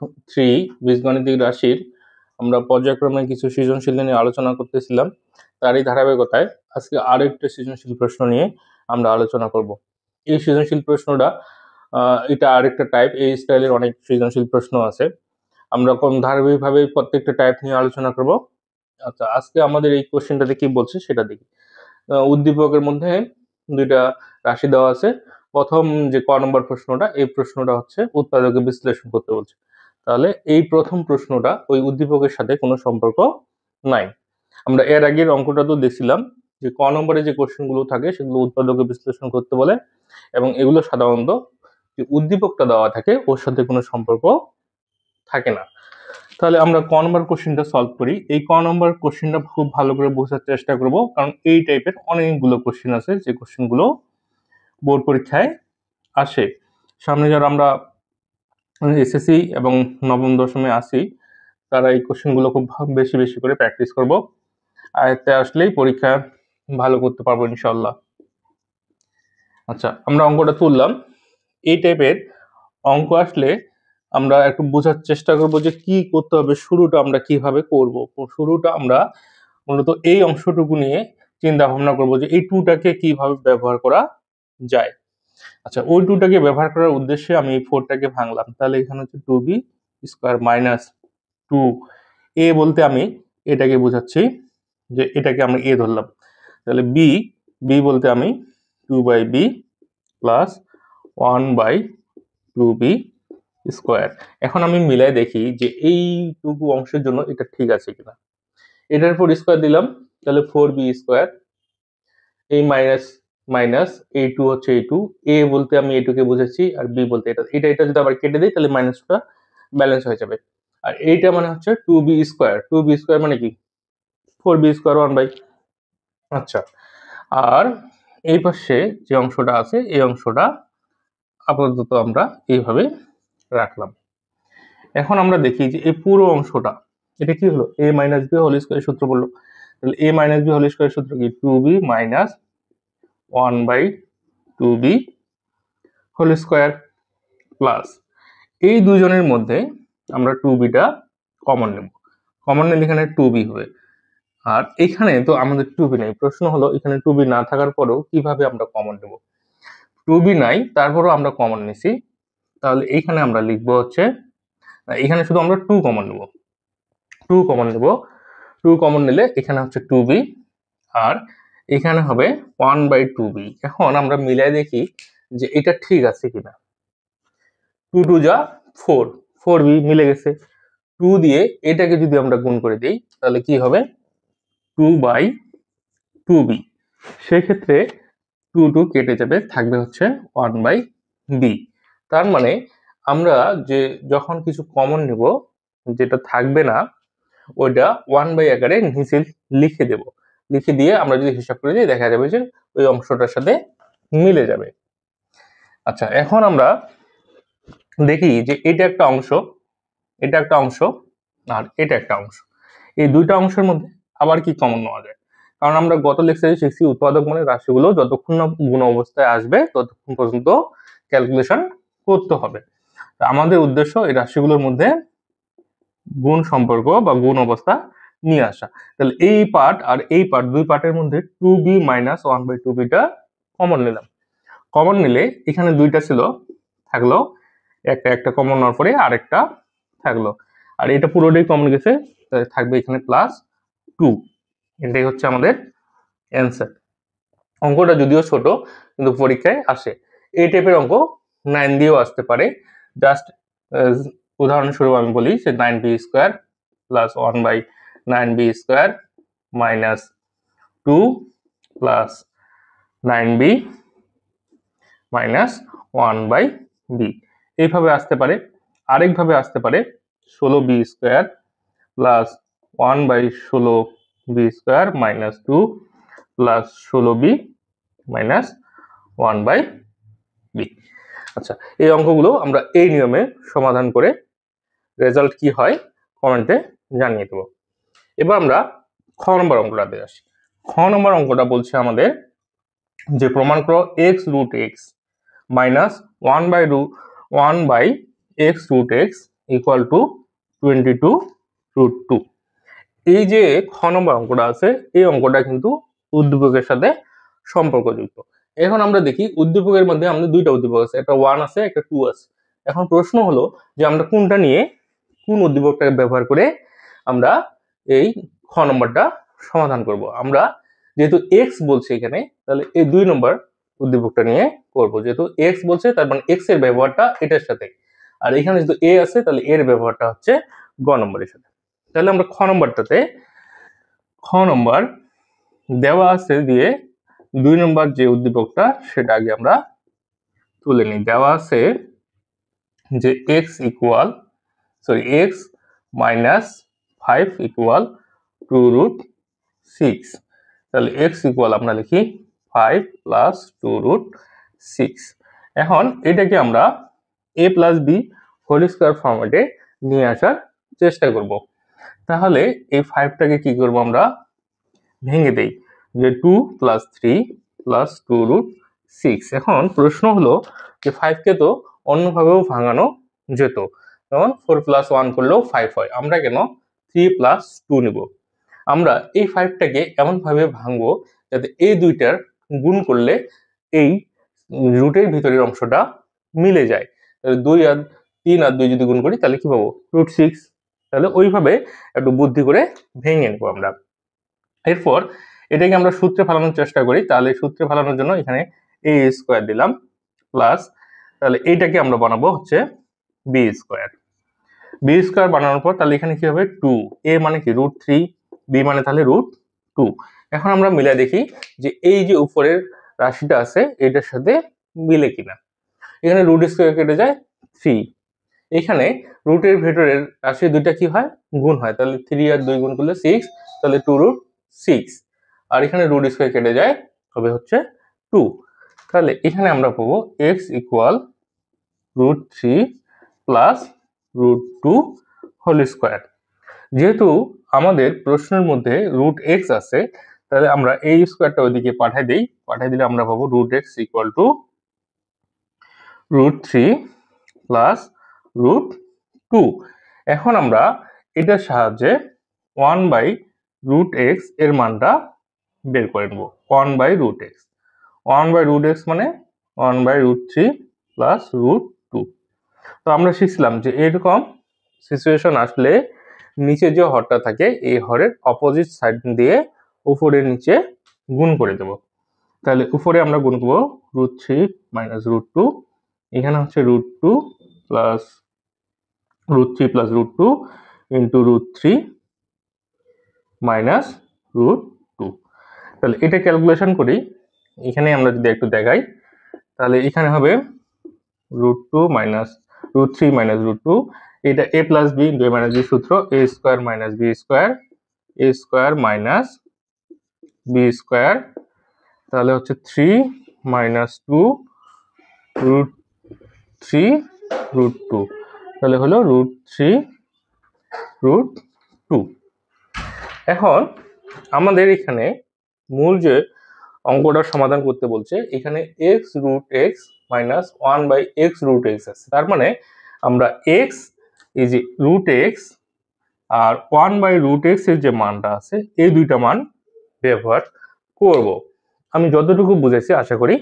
3 বীজগণিতিক রাশির আমরা পর্যায়ক্রমে কিছু সৃজনশীল নিয়ে আলোচনা করতেছিলাম। তারই ধারাবাহিকতায় আজকে আরো একটা সৃজনশীল প্রশ্ন নিয়ে আমরা আলোচনা করব। এই সৃজনশীল প্রশ্নটা এটা আরেকটা টাইপ, এই স্টাইলের অনেক সৃজনশীল প্রশ্ন আছে। আমরা ধারাবাহিকভাবে প্রত্যেকটা টাইপ নিয়ে আলোচনা করব। আচ্ছা, আজকে আমাদের এই কোশ্চেনটাতে কি বলছে সেটা দেখি। উদ্দীপকের মধ্যে দুইটা রাশি দেওয়া আছে। প্রথম যে ক নম্বর প্রশ্নটা, এই প্রশ্নটা হচ্ছে উৎপাদকে বিশ্লেষণ করতে বলছে। তাহলে এই প্রথম প্রশ্নটা ওই উদ্দীপকের সাথে কোনো সম্পর্ক নাই। আমরা এর আগের অঙ্কটা তো দেখছিলাম যে ক নম্বরে যে কোশ্চেনগুলো থাকে সেগুলো উৎপাদকে বিশ্লেষণ করতে বলে, এবং এগুলো সাধারণত যে উদ্দীপকটা দেওয়া থাকে ওর সাথে কোনো সম্পর্ক থাকে না। তাহলে আমরা ক নম্বর কোশ্চেনটা সলভ করি। এই ক নম্বর কোশ্চেনটা খুব ভালো করে বোঝার চেষ্টা করব, কারণ এই টাইপের অনেকগুলো কোশ্চেন আছে যে কোশ্চেনগুলো বোর্ড পরীক্ষায় আসে। সামনে যারা আমরা এসএসসি এবং নবম দশমে আসি তারা এই কোশ্চেনগুলো খুব বেশি বেশি করে প্র্যাকটিস করব। আয়ত্তে আসলেই পরীক্ষা ভালো করতে পারবো ইনশাল্লাহ। আচ্ছা, আমরা অঙ্কটা তুললাম। এই টাইপের অঙ্ক আসলে আমরা একটু বোঝার চেষ্টা করব যে কি করতে হবে, শুরুটা আমরা কিভাবে করব। শুরুটা আমরা মূলত এই অংশটুকু নিয়ে চিন্তা ভাবনা করব যে এই টুটাকে কিভাবে ব্যবহার করা যায়। আচ্ছা, ওই টুটাকে ব্যবহার করার উদ্দেশ্যে আমি এই 4টাকে ভাঙলাম। তাহলে এখানে হচ্ছে 2b স্কোয়ার মাইনাস 2a বলতে আমি এটাকে বোঝাচ্ছি যে এটাকে আমরা a ধরলাম। তাহলে b বলতে আমি 2/b প্লাস 1/2b স্কোয়ার। এখন আমি মিলাই দেখি যে এইটুকু অংশের জন্য এটা ঠিক আছে কিনা। এটার উপর স্কোয়ার দিলাম, তাহলে 4b স্কোয়ার, এই মাইনাস মাইনাস এই 2 হচ্ছে এই 2, a বলতে আমি এটুকে বুঝেছি, আর b বলতে এটা এটা যদি আবার কেটে দিই তাহলে মাইনাসটা ব্যালেন্স হয়ে যাবে। আর এইটা মানে হচ্ছে 2b স্কোয়ার, 2b স্কোয়ার মানে কি 4b স্কোয়ার 1/। আচ্ছা, আর এই পাশে যে অংশটা আছে এই অংশটা আপাতত আমরা এইভাবে রাখলাম। এখন আমরা দেখি যে এই পুরো অংশটা এটা কি হলো, a minus b whole square সূত্র বললো। তাহলে a minus b whole square সূত্র কি 2b minus 1/2b whole square plus এই দুজনের মধ্যে আমরা 2bটা কমন নেব। কমন নিলে এখানে 2b হবে, আর এখানে তো আমাদের 2b নেই। প্রশ্ন হলো এখানে 2b না থাকার পরেও কিভাবে আমরা কমন নেব। 2b নাই, তারপরেও আমরা কমন নিছি। তাহলে এইখানে আমরা লিখবো হচ্ছে, এখানে শুধু আমরা 2 কমন নেব। 2 কমন নেব, 2 কমন নিলে এখানে হচ্ছে 2b, আর এখানে হবে 1/2b। এখন আমরা মিলাই দেখি যে এটা ঠিক আছে কিনা। 2 2 যা 4, 4b মিলে গেছে। 2 দিয়ে এটাকে যদি আমরা গুণ করে দিই তাহলে কি হবে 2/2b। সেক্ষেত্রে 2 2 কেটে যাবে, থাকবে হচ্ছে 1/b। তার মানে আমরা যে যখন কিছু কমন নেব যেটা থাকবে না ওইটা 1/, আকারে নিচে লিখে দেব। লিখে দিয়ে আমরা যদি হিসাব করে দিই দেখা যাবে যে ওই অংশটার সাথে মিলে যাবে। আচ্ছা, এখন আমরা দেখি যে এটা একটা অংশ, এটা একটা অংশ, আর এটা একটা অংশ। এই দুইটা অংশের মধ্যে আবার কি কমন নেওয়া যায়, কারণ আমরা গত লেকচারে শিখছি উৎপাদক মানে রাশিগুলো যতক্ষণ না গুণ অবস্থায় আসবে ততক্ষণ পর্যন্ত ক্যালকুলেশন করতে হবে। আমাদের উদ্দেশ্য এই রাশিগুলোর মধ্যে গুণ সম্পর্ক বা গুণ অবস্থা নিয়ে আসা। তাহলে এই পার্ট আর এই পার্ট, দুই পার্টের মধ্যে 2b মাইনাস 1/2bটা কমন নিলাম। কমন নিলে এখানে দুইটা ছিল, থাকলো একটা, একটা কমন নেওয়ার পরে আরেকটা থাকলো, আর এটা পুরোটাই কমন গেছে, তাহলে থাকবে এখানে +2। এটাই হচ্ছে আমাদের অ্যান্সার। অঙ্কটা যদিও ছোট কিন্তু পরীক্ষায় আসে। এই টাইপের অঙ্ক 9 দিয়েও আসতে পারে। জাস্ট উদাহরণস্বরূপ আমি বলি যে 9b square plus 1/9b square minus 2 plus 9b minus 1/b, এইভাবে আসতে পারে। আরেকভাবে আসতে পারে 16b square plus 1/16b square minus 2 plus 16b minus 1/b। আচ্ছা, এই অঙ্কগুলো আমরা এই নিয়মে সমাধান করে রেজাল্ট কি হয় কমেন্টে জানিয়ে দেব। এবার আমরা খ নম্বর অঙ্কটাতে আসি। খ নম্বর অঙ্কটা বলছে আমাদের যে প্রমাণ করো x root x minus 1/x root x equal to 22√2। এই যে খ নম্বর অঙ্কটা আছে, এই অঙ্কটা কিন্তু উদ্দীপকের সাথে সম্পর্কযুক্ত। এখন আমরা দেখি উদ্দীপকের মধ্যে আমাদের দুইটা উদ্দীপক আছে, একটা 1 আছে, একটা 2 আছে। এখন প্রশ্ন হলো যে আমরা কোনটা নিয়ে, কোন উদ্দীপকটাকে ব্যবহার করে আমরা এই খ নম্বরটা সমাধান করব। আমরা যেহেতু x বলছে এখানে, তাহলে এই 2 নম্বর উদ্দীপকটা নিয়ে করব। যেহেতু x বলছে তার মানে x এর ব্যবহারটা এটার সাথে, আর এখানে যেহেতু a আছে তাহলে এর ব্যবহারটা হচ্ছে গ নম্বরের সাথে। তাহলে আমরা খ নম্বর দেওয়া আছে দিয়ে 2 নম্বর যে উদ্দীপকটা সেটা আগে আমরা তুলে নিই। দেওয়া আছে যে x মাইনাস 5 ইকুয়াল 2√6। তাহলে x ইকুয়াল আমরা লিখি 5 প্লাস 2√6। এখন এটাকে আমরা a plus b whole square ফরম্যাটে নিয়ে আসার চেষ্টা করব। তাহলে এই 5টাকে কি করব, আমরা ভেঙে দেই, যে 2 প্লাস 3 প্লাস 2√6। এখন প্রশ্ন হলো যে 5 কে তো অন্যভাবেও ভাঙানো যেত, যেমন 4 প্লাস 1 করলেও 5 হয়, আমরা কেন 3 প্লাস 2 নিব? আমরা এই 5টাকে এমন ভাবে ভাঙবো যাতে এই দুইটার গুণ করলে এই রুটের ভিতরের অংশটা মিলে যায়। তাহলে 2 আর 3 আর 2 যদি গুণ করি তাহলে কি পাবো, √6। তাহলে ওইভাবে একটু বুদ্ধি করে ভেঙে নেবো আমরা। এরপর এটাকে আমরা সূত্রে ফেলানোর চেষ্টা করি। তাহলে সূত্রে ফেলানোর জন্য এখানে a স্কয়ার দিলাম প্লাস, তাহলে এইটাকে আমরা বানাবো হচ্ছে b স্কয়ার। b স্কয়ার বানানোর পর তাহলে এখানে কি হবে, 2, a মানে কি √3, b মানে তাহলে √2। এখন আমরা মিলে দেখি যে এই যে উপরের রাশিটা আছে এটার সাথে মিলে কিনা। এখানে রুট স্কয়ার কেটে যায় 3, এখানে রুটের ভেতরের রাশি দুইটা কি হয়, গুণ হয়। তাহলে 3 আর 2 গুণ করলে 6, তাহলে 2√6। আর এখানে রুট স্কয়ার কেটে যায়, হবে হচ্ছে 2। তাহলে এখানে আমরা পাবো x equal √3 plus √2 whole square. যেহেতু আমাদের প্রশ্নের মধ্যে √x আছে, তাহলে আমরা এই স্কয়ারটা ওইদিকে পাঠিয়ে দেই। পাঠিয়ে দিলে আমরা পাবো √x ইকুয়াল টু √3 প্লাস √2। এখন আমরা এটার সাহায্যে 1/√x এর মানটা বের করে নেব। 1/√x, 1/√x মানে 1/√3 প্লাস √2। তো আমরা শিখছিলাম যে এরকম সিচুয়েশন আসলে নিচে যে হরটা থাকে এই হরের অপোজিট সাইড দিয়ে উপরে নিচে গুণ করে দেব। তাহলে উপরে আমরা গুণ করবো √3 মাইনাস √2, এখানে হচ্ছে √2 প্লাস √3 প্লাস √2 ইন্টু √3 মাইনাস √2। তাহলে এটা ক্যালকুলেশন করি, এখানে আমরা যদি একটু দেখাই তাহলে এখানে হবে √2 মাইনাস √3 মাইনাস √2, এটা a plus b into a minus b সূত্র, a square minus b square, a square minus b square, তাহলে হচ্ছে 3 মাইনাস 2 √3 √2, তাহলে হলো √3√2। এখন আমাদের এখানে মূল যে অঙ্কটা সমাধান করতে বলছে, এখানে x√x মাইনাস 1/x√x আছে। তার মানে আমরা x এই যে √x আর 1/√x এর যে মানটা আছে এই দুইটা মান ব্যবহার করব। আমি যতটুকু বুঝাইছি আশা করি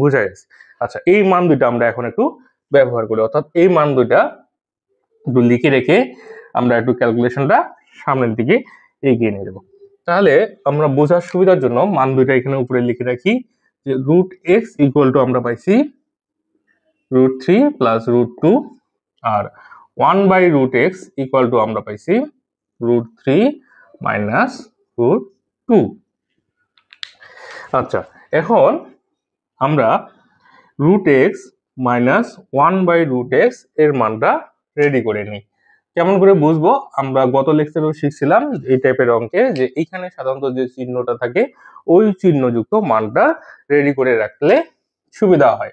বুঝা গেছে। আচ্ছা, এই মান দুইটা আমরা এখন একটু ব্যবহার করি, অর্থাৎ এই মান দুইটা একটু লিখে রেখে আমরা একটু ক্যালকুলেশনটা সামনের দিকে এগিয়ে নিয়ে যাবো। তাহলে আমরা বোঝার সুবিধার জন্য মান দুইটা এখানে উপরে লিখে রাখি, যে √x ইকুয়াল টু আমরা পাইছি √3 plus √2, R 1/√x equal to আমরা পাইছি √3 মাইনাস √2। আচ্ছা, এখন আমরা √x মাইনাস 1/√x এর মানটা রেডি করে নিই। কেমন করে বুঝবো, আমরা গত লেকচারেও শিখছিলাম এই টাইপের অঙ্কে যে এখানে সাধারণত যে চিহ্নটা থাকে ওই চিহ্নযুক্ত মানটা রেডি করে রাখলে সুবিধা হয়।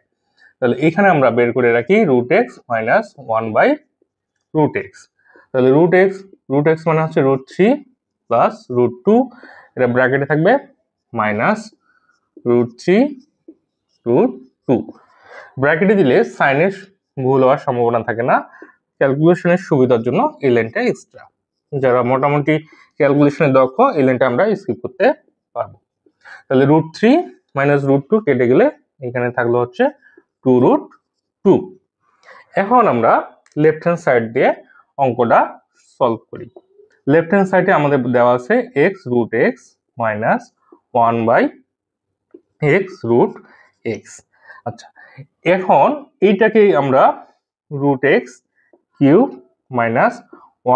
তাহলে এখানে আমরা বের করে রাখি √x মাইনাস 1/√x। তাহলে √x মানে হচ্ছে √3 প্লাস √2, এটা ব্র্যাকেটে থাকবে মাইনাস √3 √2। ব্র্যাকেটে দিলে সাইনের ভুল হওয়ার সম্ভাবনা থাকে না, ক্যালকুলেশনের সুবিধার জন্য এই লাইনটা এক্সট্রা। যারা মোটামুটি ক্যালকুলেশনে দক্ষ এই লাইনটা আমরা স্কিপ করতে পারবো। তাহলে √3 - √2 কেটে গেলে এখানে থাকলো হচ্ছে 2√2। এখন আমরা লেফট হ্যান্ড সাইড দিয়ে অঙ্কটা সলভ করি। লেফট হ্যান্ড সাইডে আমাদের দেওয়া আছে x√x মাইনাস 1/x √x। আচ্ছা, এখন এইটাকেই আমরা √x cube minus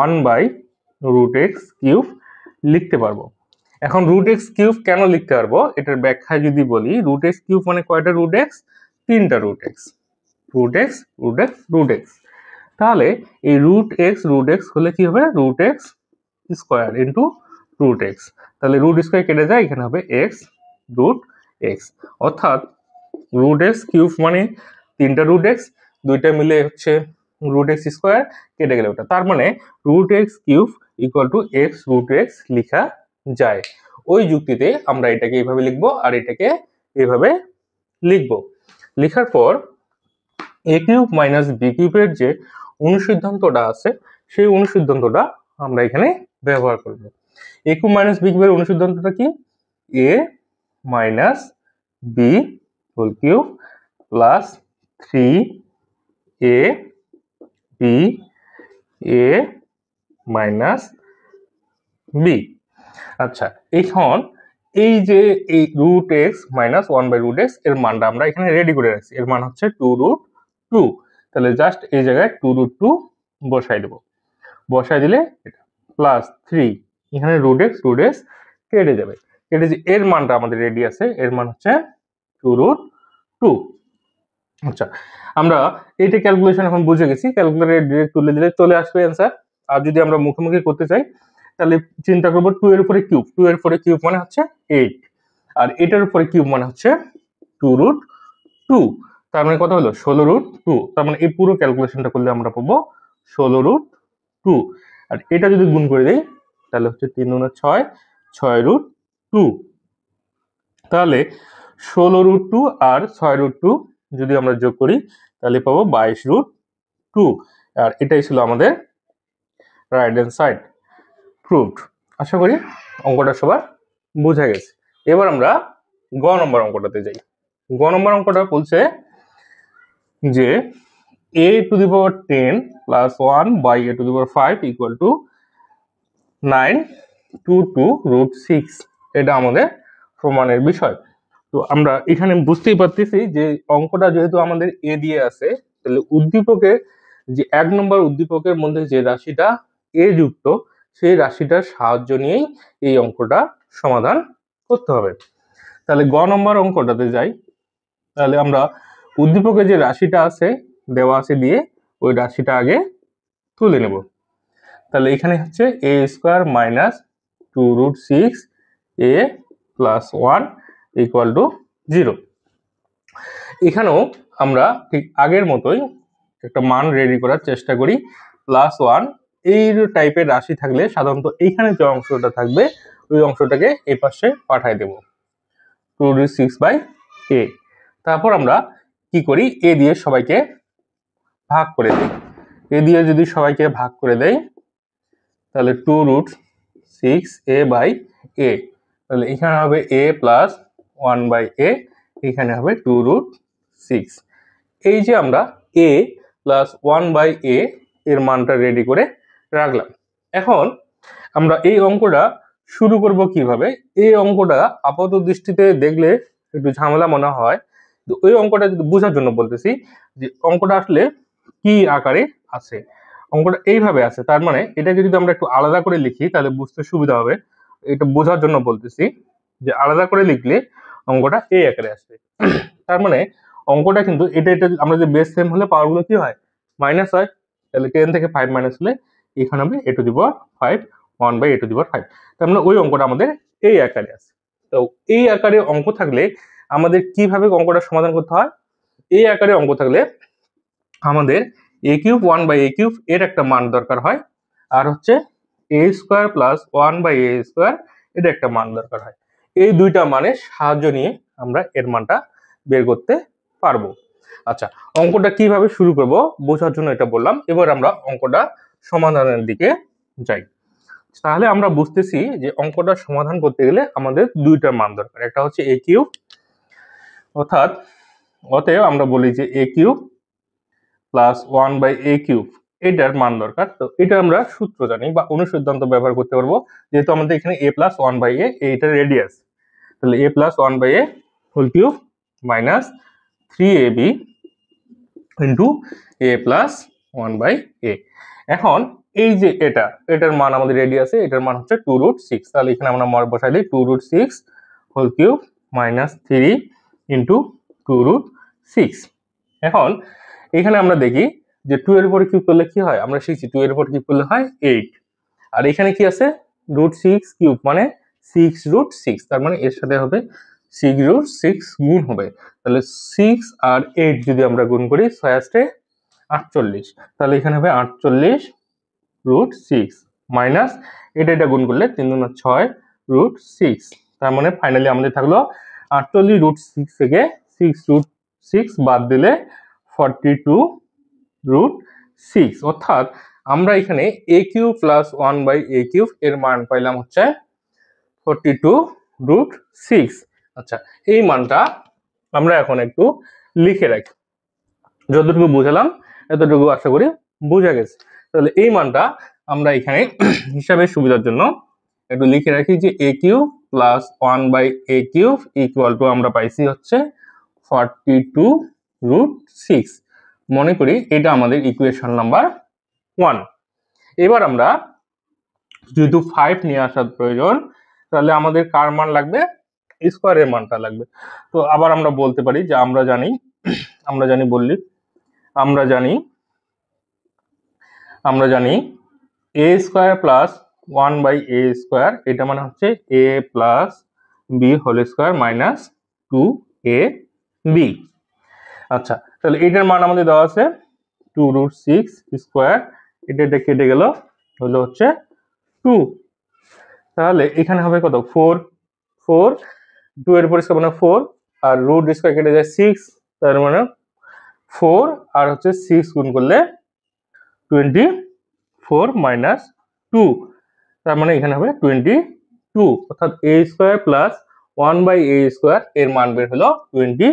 1/√x cube লিখতে পারবো। এখন √x কিউব কেন লিখতে পারবো এটার ব্যাখ্যায় যদি বলি, √x কিউব মানে কয়টা √x? 3টা √x। তাহলে এই √x হলে কি হবে? √x square into √x। তাহলে রুট স্কয়ার কেটে যায়, এখানে হবে x√x। অর্থাৎ √x কিউব মানে 3টা √x, দুইটা মিলে হচ্ছে √x স্কয়ার, কেটে গেলে ওটা। তার মানে √x cube equal to x√x লেখা যায়। ওই যুক্তিতে আমরা এটাকে এইভাবে লিখবো আর এটাকে এইভাবে লিখবো। লেখার পর a কিউব মাইনাস b কিউবের যে অনুসিদ্ধান্তটা আছে সেই অনুসিদ্ধান্তটা আমরা এখানে ব্যবহার করব। a কিউব মাইনাস b কিউবের অনুসিদ্ধান্তটা কি? a minus b whole cube plus 3ab a minus b। আচ্ছা, এখন এই যে এই √x মাইনাস 1/√x এর মানটা আমরা এখানে রেডি করে রাখছি। এর মান হচ্ছে 2√2। তাহলে জাস্ট এই জায়গায় 2√2 বসাই দেব। বসাই দিলে এটা প্লাস 3, এখানে √x কেটে যাবে। কেটে যে এর মানটা আমাদের রেডি আছে, এর মান হচ্ছে 2√2। আচ্ছা, আমরা এইটা ক্যালকুলেশন এখন বুঝে গেছি। ক্যালকুলেটরে ডিরেক্ট তুলে দিলে চলে আসবে অ্যান্সার। আর যদি আমরা মুখোমুখি করতে চাই তাহলে চিন্তা করবো 2 এর উপরে কিউব। 2 এর উপরে কিউব মানে হচ্ছে 8, আর এটার উপরে কিউব মানে হচ্ছে 2√2। তার মানে কত হলো? 16√2। তার মানে এই পুরো ক্যালকুলেশনটা করলে আমরা পাবো 16√2। আর এটা যদি গুণ করে দেই তাহলে হচ্ছে 3 × 6 6√2। তাহলে 16√2 আর 6√2 যদি আমরা যোগ করি তাহলে পাবো 22√2। আর এটাই ছিল আমাদের রাইট হ্যান্ড সাইড প্রুভড। আশা করি অঙ্কটা সবার বোঝা গেছে। এবার আমরা গ নম্বর অঙ্কটাতে যাই। গ নম্বর অঙ্কটা বলছে যে a⁻10 + 1/a⁵ ইকুয়াল টু 922√6। এটা আমাদের প্রমাণের বিষয়। তো আমরা এখানে বুঝতেই পারতেছি যে অঙ্কটা যেহেতু আমাদের এ দিয়ে আছে, তাহলে উদ্দীপকের যে 1 নম্বর উদ্দীপকের মধ্যে যে রাশিটা এ যুক্ত সেই রাশিটার সাহায্য নিয়েই এই অঙ্কটা সমাধান করতে হবে। তাহলে গ নম্বর অঙ্কটাতে যাই। তাহলে আমরা উদ্দীপকে যে রাশিটা আছে দেওয়া আছে দিয়ে ওই রাশিটা আগে তুলে নেব। তাহলে এখানে হচ্ছে a² minus 2√6a + 1 equal to 0। এখানেও আমরা ঠিক আগের মতোই একটা মান রেডি করার চেষ্টা করি। +1 এই টাইপের রাশি থাকলে সাধারণত এইখানে যে অংশটা থাকবে ওই অংশটাকে এই পাশে পাঠাই দেব 2√6/a। তারপর আমরা কি করি? a দিয়ে সবাইকে ভাগ করে দিই। a দিয়ে যদি সবাইকে ভাগ করে দেই তাহলে 2√6a/a। তাহলে এখানে হবে a + 1/a, এখানে হবে 2√6। এই যে আমরা a + 1/a এর মানটা রেডি করে রাখলাম। এখন আমরা এই অঙ্কটা শুরু করব কিভাবে? এই অঙ্কটা আপাত দৃষ্টিতে দেখলে একটু ঝামেলা মনে হয়, তো ওই অঙ্কটা যদি বোঝার জন্য বলতেছি যে অঙ্কটা আসলে কি আকারে আছে। অঙ্কটা এইভাবে আছে, তার মানে এটাকে যদি আমরা একটু আলাদা করে লিখি তাহলে বুঝতে সুবিধা হবে। এটা বোঝার জন্য বলতেছি যে আলাদা করে লিখলে অঙ্কটা এই আকারে আসবে। তার মানে অঙ্কটা কিন্তু এটা আমরা যে বেস সেম হলে পাওয়ারগুলো কি হয়? মাইনাস হয়। তাহলে 10 থেকে 5 মাইনাস হলে এখানে হবে a⁵ 1/a⁵। তার মানে ওই অঙ্কটা আমাদের এই আকারে আছে। তো এই আকারে অঙ্ক থাকলে আমাদের কিভাবে অঙ্কটা সমাধান করতে হয়? এই আকারে অঙ্ক থাকলে আমাদের a³ 1/a³ এর একটা মান দরকার হয়, আর হচ্ছে a² + 1/a² এর একটা মান দরকার হয়। এই দুইটা মানের সাহায্য নিয়ে আমরা এর মানটা বের করতে পারবো। আচ্ছা, অঙ্কটা কিভাবে শুরু করব বোঝার জন্য এটা বললাম। এবার আমরা অঙ্কটা সমাধানের দিকে যাই। তাহলে আমরা বুঝতেছি যে অঙ্কটা সমাধান করতে গেলে আমাদের দুইটা মান দরকার, একটা হচ্ছে a কিউব, অর্থাৎ অতএব আমরা বলি যে a cube plus 1/a cube, এটার মান দরকার। তো এটা আমরা সূত্র জানি বা অনুসিদ্ধান্ত ব্যবহার করতে পারবো, যেহেতু আমাদের এখানে a প্লাস 1/a, এইটার রেডিয়াস, তাহলে a plus 1/a whole cube minus 3ab into a plus 1/a। এখন এই যে এটার মান আমাদের রেডিয়াসে, এটার মান হচ্ছে 2√6, তাহলে এখানে আমরা মান বসাই দিই 2√6 হোল কিউব মাইনাস 3 ইন্টু 2√6। এখন এখানে আমরা দেখি যে 2 এর উপর কিউব করলে কি হয়, আমরা শিখছি 2 এর উপর কিউব করলে হয় 8, আর এখানে কি আছে √6 কিউব মানে 6√6, তার মানে এর সাথে হবে 6√6 গুণ হবে, তাহলে 6 আর 8 যদি আমরা গুণ করি 6 আসতে 48, তাহলে এখানে হবে 48√6 মাইনাস এটা গুণ করলে 3 গুণ 6√6, তার মানে ফাইনালি আমাদের থাকলো 48√6 থেকে 6√6 বাদ দিলে 42√6, অর্থাৎ আমরা এখানে a cube plus 1/a cube এর মান পাইলাম হচ্ছে 42√6। আচ্ছা, এই মানটা আমরা এখন একটু লিখে রাখি, যতটুকু বুঝালাম এতটুকু আশা করি বোঝা গেছে। তাহলে এই মানটা আমরা এখানে হিসাবের সুবিধার জন্য একটু লিখে রাখি যে a cube plus 1/a cube equal to আমরা পাইছি হচ্ছে 42√6। মনে করি এটা আমাদের ইকুয়েশন নাম্বার 1। এবার আমরা যেহেতু 5 নিয়ে আসার প্রয়োজন, তাহলে আমাদের কার মান লাগবে, স্কয়ারের মানটা লাগবে। তো আবার আমরা বলতে পারি যে আমরা জানি a square plus 1/a square, এটা মানে হচ্ছে a plus b whole square minus 2ab। আচ্ছা, তাহলে এটার মান আমাদের দেওয়া আছে 2√6 স্কয়ার, এটা কেটে গেল, হলো হচ্ছে 2, তাহলে এখানে হবে কত 4, 2 এর পরিষ্কার মানে 4, আর রুট স্কয়ার কেটে যায় 6, তার মানে 4 আর হচ্ছে 6 গুণ করলে 24 মাইনাস 2, তার মানে এখানে হবে 22, অর্থাৎ a square plus 1/a square এর মান বের হলো 22।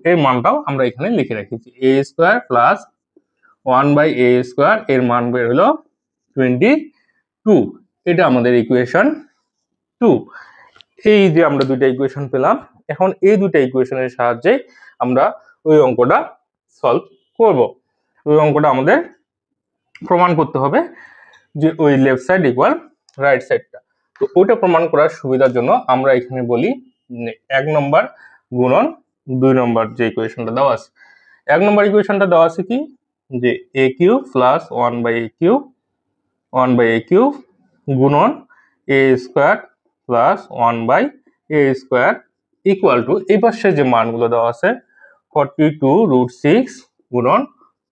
এর মানটাও আমরা এখানে লিখে রেখেছি, a square plus 1/a square এর মান বের হলো 22, এটা আমাদের ইকুয়েশন 2। এই যে আমরা দুইটা ইকুয়েশন পেলাম, এখন এই দুইটা ইকুয়েশনের সাহায্যে আমরা ওই অঙ্কটা সলভ করব। ওই অঙ্কটা আমাদের প্রমাণ করতে হবে যে ওই লেফট সাইড ইকুয়াল রাইট সাইডটা। তো ওটা প্রমাণ করার সুবিধার জন্য আমরা এখানে বলি 1 নম্বর গুণন 2 নম্বর যে ইকুয়েশনটা দেওয়া আছে। 1 নম্বর ইকুয়েশনটা দেওয়া আছে কি, যে a cube plus 1/a cube গুণন a square plus 1/a square equal to এই পাশে যে মানগুলো দেওয়া আছে 42√6 গুণন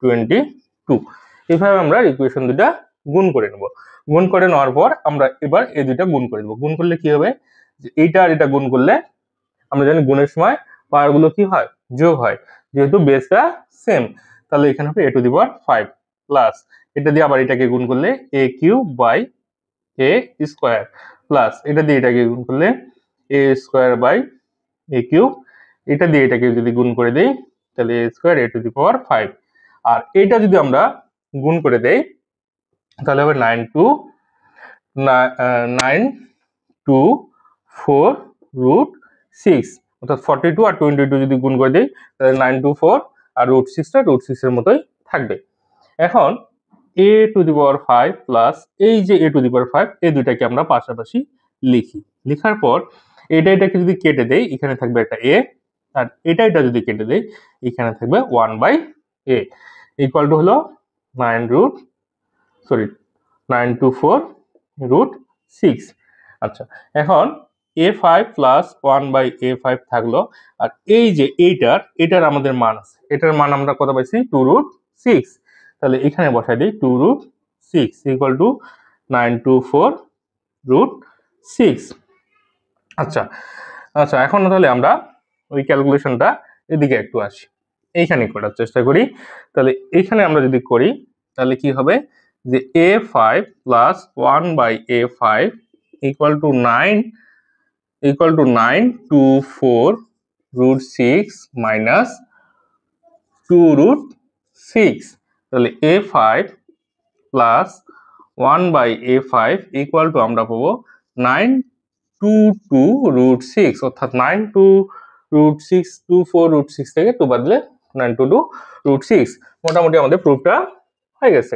22। এইভাবে আমরা ইকুয়েশন দুটা গুণ করে নেব। গুণ করে নেওয়ার পর আমরা এবার এই দুইটা গুণ করে দেবো। গুণ করলে কি হবে, যে এইটা আর এটা গুণ করলে আমরা জানি গুণের সময় পাওয়ারগুলো কি হয়, যোগ হয়, যেহেতু বেসটা সেম, তাহলে এখানে হবে a to the power 5 plus এটা দিয়ে আবার এটাকে গুণ করলে a cube by a square plus এটা দিয়ে এটাকে গুণ করলে a square by a cube, এটা দিয়ে এটাকে যদি গুণ করে দেই তাহলে a square a to the power 5, আর এটা যদি আমরা গুণ করে দেই তাহলে হবে 924√6, অর্থাৎ 42 আর 22 যদি গুণ করে দেই তাহলে 924 আর √6টা √6 এর মতোই থাকবে। এখন a to the power 5 plus এই যে a টু দি পাওয়ার 5, এই দুইটাকে আমরা পাশাপাশি লিখি। লেখার পর এটাকে যদি কেটে দেই এখানে থাকবে একটা a, আর এটা যদি কেটে দেই এখানে থাকবে 1/a ইকুয়াল টু হলো 924√6। আচ্ছা, এখন a5 প্লাস 1/a5 থাকলো, আর এই যে এটার আমাদের মান আছে, এটার মান আমরা কত পাইছি 2√6, তাহলে এখানে বসাই দিই 2√6 ইকুয়াল টু 924√6। আচ্ছা, এখন তাহলে আমরা ওই ক্যালকুলেশনটা এদিকে একটু আসি। এইখানে করার চেষ্টা করি। তাহলে এইখানে আমরা যদি করি তাহলে কি হবে যে a5 plus 1/a5 equal to 9 root 6 minus 2 root 6। তাহলে a5 plus 1/a5 equal to আমরা পাবো 922 root 6, অর্থাৎ 92 root 6, 24 root 6 থেকে 2 বাদ দিলে 922 root 6। মোটামুটি আমাদের প্রুফটা হয়ে গেছে।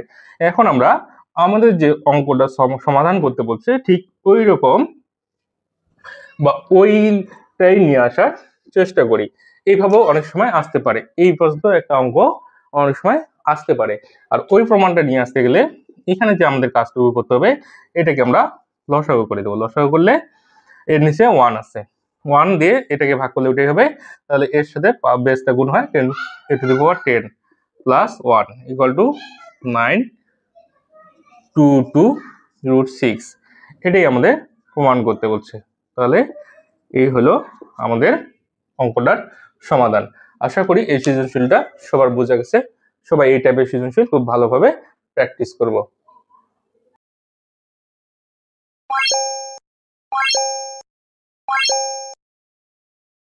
এখন আমরা আমাদের যে অঙ্কটা সমাধান করতে বলছে ঠিক ওই রকম বা ওইটাই নিয়ে আসার চেষ্টা করি। এইভাবেও অনেক সময় আসতে পারে, এই পর্যন্ত একটা অঙ্ক অনেক সময় আসতে পারে। আর ওই প্রমাণটা নিয়ে আসতে গেলে এখানে যে আমাদের কাজটুকু করতে হবে, এটাকে আমরা লসাগু করে দেবো। লসাগু করলে এর নিচে 1 আছে, 1 দিয়ে এটাকে ভাগ করলে ওটাই হবে। তাহলে এর সাথে বেসটা গুণ হয় 10 10 প্লাস 1 ইকুয়াল টু 922 root 6। এটাই আমাদের প্রমাণ করতে বলছে। তাহলে এই হলো আমাদের অঙ্কটার সমাধান। আশা করি এই সৃজনশীলটা সবার বোঝা গেছে। সবাই এই টাইপের সৃজনশীল খুব ভালোভাবে প্র্যাকটিস করব।